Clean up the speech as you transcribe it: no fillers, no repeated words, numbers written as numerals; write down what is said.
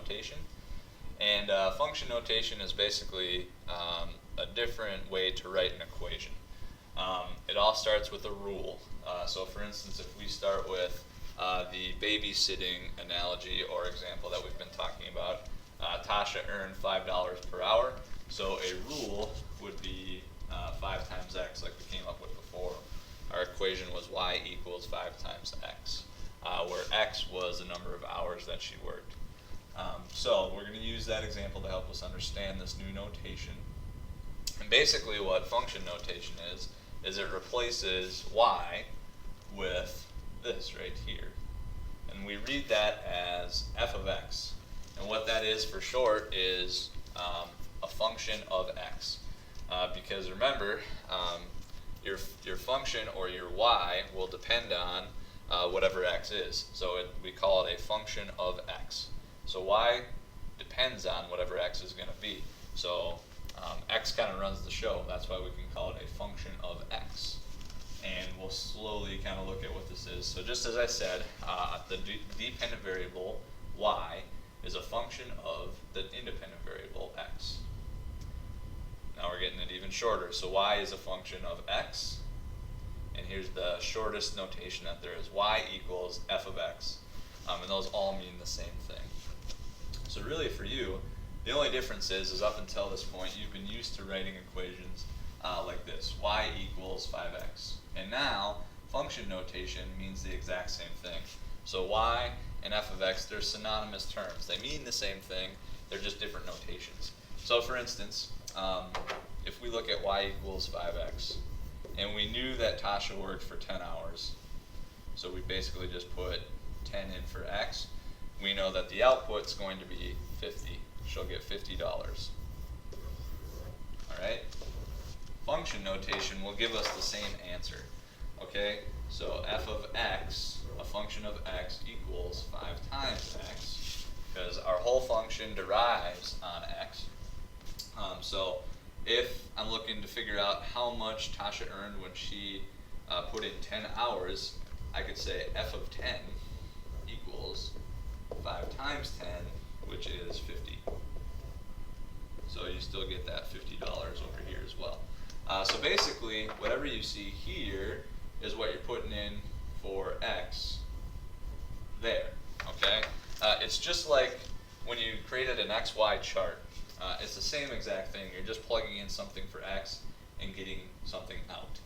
notation. And function notation is basically a different way to write an equation. It all starts with a rule. So for instance, if we start with the babysitting analogy or example that we've been talking about, Tasha earned $5 per hour. So a rule would be 5 times x, like we came up with before. Our equation was y equals 5 times x, where x was the number of hours that she worked. So we're going to use that example to help us understand this new notation. And basically what function notation is it replaces y with this right here. And we read that as f of x. And what that is for short is a function of x. Because remember, your function or your y will depend on whatever x is. So we call it a function of x. So y depends on whatever x is going to be. So x kind of runs the show. That's why we can call it a function of x. And we'll slowly kind of look at what this is. So just as I said, the dependent variable y is a function of the independent variable x. Now we're getting it even shorter. So y is a function of x. And here's the shortest notation that there is. Y equals f of x. And those all mean the same thing. So really for you, the only difference is up until this point, you've been used to writing equations like this. Y equals 5x. And now, function notation means the exact same thing. So y and f of x, they're synonymous terms. They mean the same thing, they're just different notations. So for instance, if we look at y equals 5x, and we knew that Tasha worked for 10 hours, so we basically just put 10 in for x, we know that the output's going to be 50. She'll get $50. Alright? Function notation will give us the same answer. Okay? So f of x, a function of x, equals 5 times x, because our whole function derives on x. So if I'm looking to figure out how much Tasha earned when she put in 10 hours, I could say f of 10 equals 5 times 10, which is 50. So you still get that $50 over here as well. So basically, whatever you see here is what you're putting in for x there, okay? It's just like when you created an XY chart. It's the same exact thing. You're just plugging in something for x and getting something out.